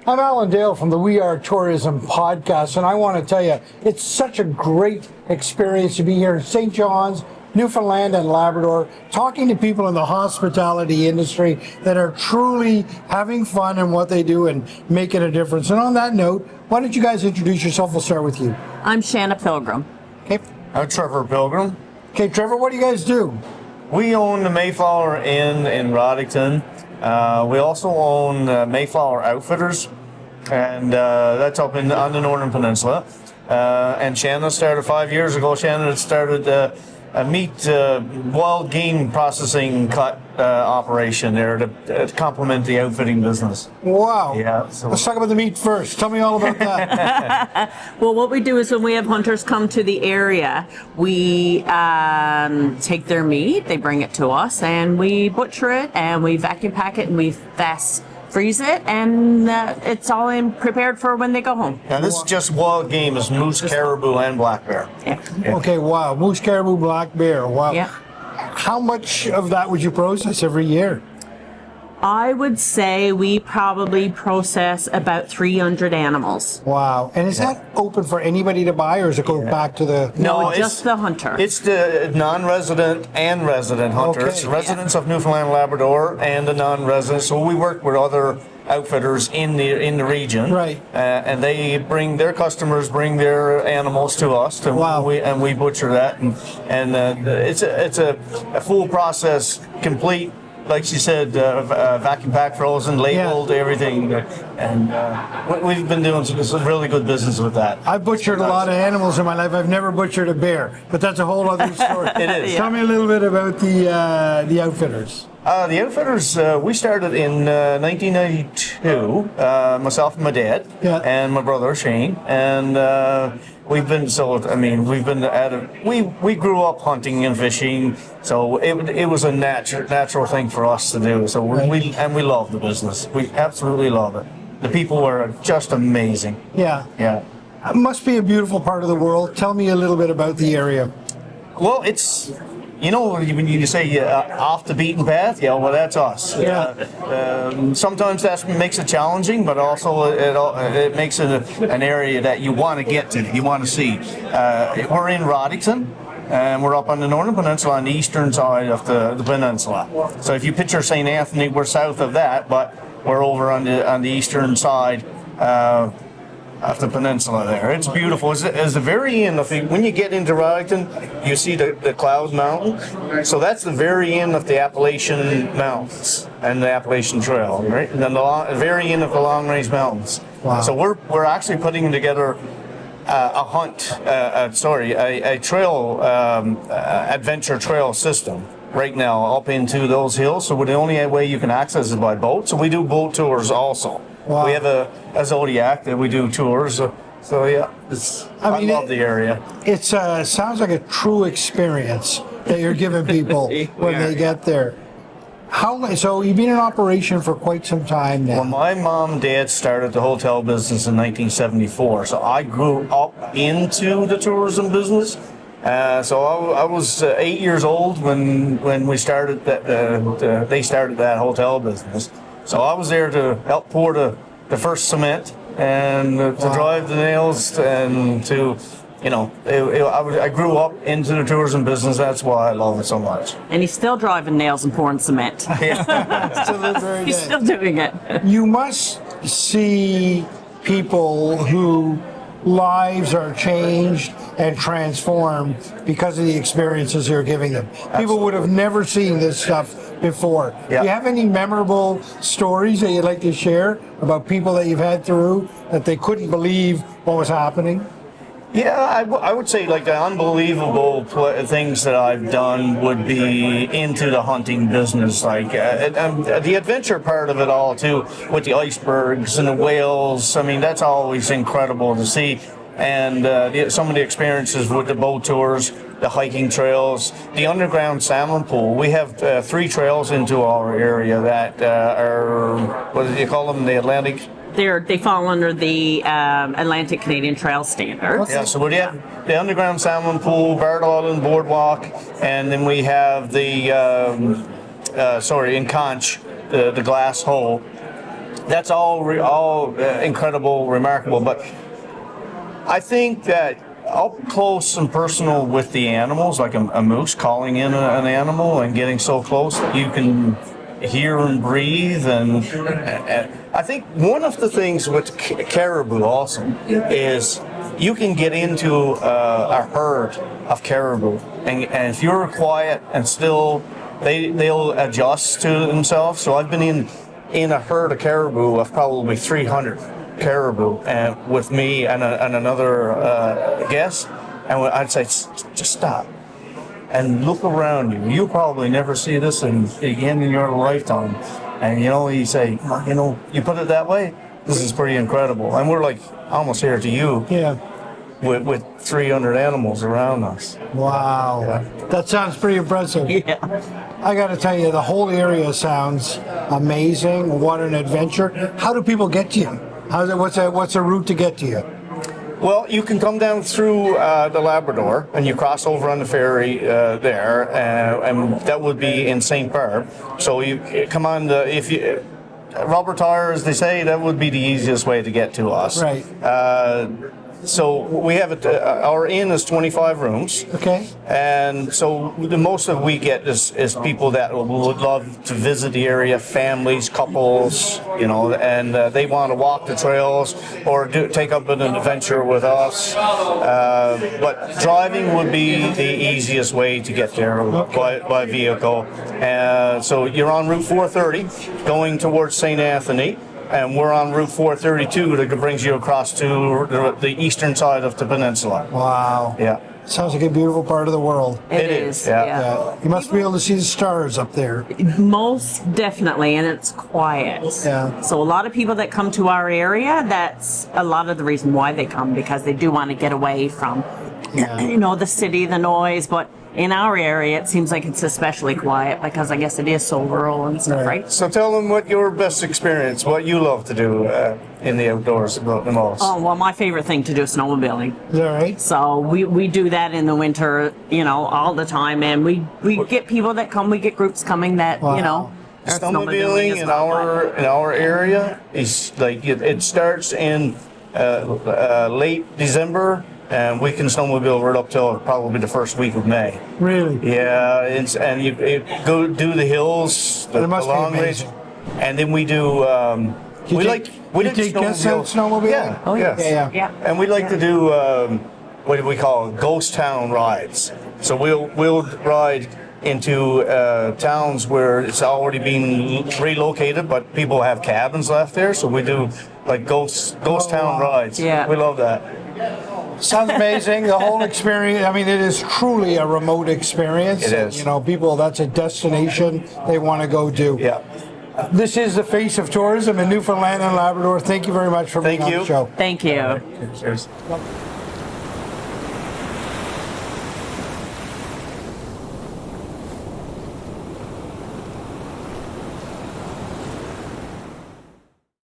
I'm Alan Dale from the We Are Tourism podcast, and I want to tell you, it's such a great experience to be here in St. John's, Newfoundland and Labrador, talking to people in the hospitality industry that are truly having fun in what they do and making a difference. And on that note, why don't you guys introduce yourself? We'll start with you. I'm Shannon Pilgrim. Okay. I'm Trevor Pilgrim. Okay, Trevor, what do you guys do? We own the Mayflower Inn in Roddickton. We also own Mayflower Outfitters, and that's up on the Northern Peninsula. And Shannon started 5 years ago. Shannon had started a meat wild game processing cut operation there to complement the outfitting business. Wow. Yeah. So let's talk about the meat first. Tell me all about that. Well, what we do is when we have hunters come to the area, we take their meat, they bring it to us, and we butcher it, and we vacuum pack it, and we freeze it, and it's all prepared for when they go home. and this is just wild game. It's moose, caribou, and black bear. Yeah. Okay, wow. Moose, caribou, black bear. Wow. Yeah. How much of that would you process every year? I would say we probably process about 300 animals. Wow. And is that open for anybody to buy, or does it go back to the... No, it's just the hunter. It's the non-resident and resident hunters, Okay. residents of Newfoundland and Labrador, and the non-residents. So we work with other outfitters in the region, Right. And they bring their customers bring their animals to us, Wow. we butcher that, and it's a full process, complete. Like she said, vacuum pack, frozen, labeled, everything, and we've been doing some really good business with that. I've butchered a lot of animals in my life. I've never butchered a bear, but that's a whole other story. It is. Tell me a little bit about the outfitters. The outfitters, we started in 1992, myself and my dad, Yeah. and my brother Shane, and we've been at it. We grew up hunting and fishing, so it was a natural thing for us to do. So we love the business. We absolutely love it. The people are just amazing. Yeah. Yeah. It must be a beautiful part of the world. Tell me a little bit about the area. Well, it's, you know, when you say off the beaten path, yeah, well, that's us. Yeah. Sometimes that makes it challenging, but also it makes it an area that you want to get to, you want to see. We're in Roddickton, and we're up on the Northern Peninsula on the eastern side of the peninsula. So if you picture St. Anthony, we're south of that, but we're over on the eastern side of the peninsula there. It's beautiful. As the very end of the, when you get into Roddickton, you see the Cloud Mountain. So that's the very end of the Appalachian Mountains and the Appalachian Trail, right? And then the very end of the Long Range Mountains. Wow. So we're actually putting together a trail, adventure trail system right now up into those hills. So the only way you can access is by boat. So we do boat tours also. Wow. We have a Zodiac that we do tours. So yeah, I love the area. It sounds like a true experience that you're giving people when they get there. So you've been in operation for quite some time now. Well, my mom and dad started the hotel business in 1974, so I grew up into the tourism business. So I was 8 years old when we started that. They started that hotel business. So I was there to help pour the first cement and to drive the nails and to, you know, I grew up into the tourism business. That's why I love it so much. And he's still driving nails and pouring cement. Still the very He's day. still doing it. You must see people who lives are changed and transformed because of the experiences you're giving them. People would have never seen this stuff before. Yeah. Do you have any memorable stories that you'd like to share about people that you've had through that they couldn't believe what was happening? Yeah, I would say like the unbelievable things that I've done would be into the hunting business, like the adventure part of it all too, with the icebergs and the whales. I mean, that's always incredible to see. And some of the experiences with the boat tours, the hiking trails, the underground salmon pool. We have 3 trails into our area that are, what do you call them, the Atlantic? They fall under the Atlantic Canadian Trail Standards. Yeah, so we have the underground salmon pool, Barrett Island Boardwalk, and then we have the, in Conch, the glass hole. that's all incredible, remarkable. But I think that up close and personal with the animals, like a moose calling in an animal and getting so close that you can hear and breathe, and I think one of the things with caribou also is you can get into a herd of caribou, and if you're quiet and still, they'll adjust to themselves. So I've been in a herd of caribou of probably 300 caribou, and with me and another guest, and I'd say, just stop and look around you. You'll probably never see this again in your lifetime. And you say, you put it that way, this is pretty incredible. And we're like almost here to you. Yeah. With 300 animals around us. Wow. Yeah. That sounds pretty impressive. Yeah. I got to tell you, the whole area sounds amazing. What an adventure. How do people get to you? What's a route to get to you? Well, you can come down through the Labrador, and you cross over on the ferry there, and that would be in St. Barb. So you come on rubber tire, as they say, that would be the easiest way to get to us. Right. So we have our inn is 25 rooms. Okay. And so the most of we get is people that would love to visit the area, families, couples, and they want to walk the trails or take up an adventure with us. But driving would be the easiest way to get there by vehicle. So you're on Route 430 going towards St. Anthony. And we're on Route 432 that brings you across to the eastern side of the peninsula. Wow. Yeah. Sounds like a beautiful part of the world. It is. Yeah. You must be able to see the stars up there. Most definitely, and it's quiet. Yeah. So a lot of people that come to our area, that's a lot of the reason why they come, because they do want to get away from, the city, the noise. But in our area, it seems like it's especially quiet because I guess it is so rural and stuff, right? So tell them what your best experience, what you love to do in the outdoors about the most. Oh, well, my favorite thing to do is snowmobiling. Is that right? So we do that in the winter, all the time, and we get people that come. We get groups coming that are snowmobiling as in well. our area is like it starts in late December. And we can snowmobile right up till probably the first week of May. Really? Yeah, and you go do the hills, the long range, and then we do. We take guests out snowmobiling? Yeah, Oh yeah. yeah. And we like to do what do we call ghost town rides. So we'll ride into towns where it's already been relocated, but people have cabins left there. So we do like ghost town rides. Yeah. We love that. Sounds amazing. The whole experience, it is truly a remote experience. It is. People, that's a destination they want to go to. Yeah. This is the face of tourism in Newfoundland and Labrador. Thank you very much for being on the show. Thank you. Cheers.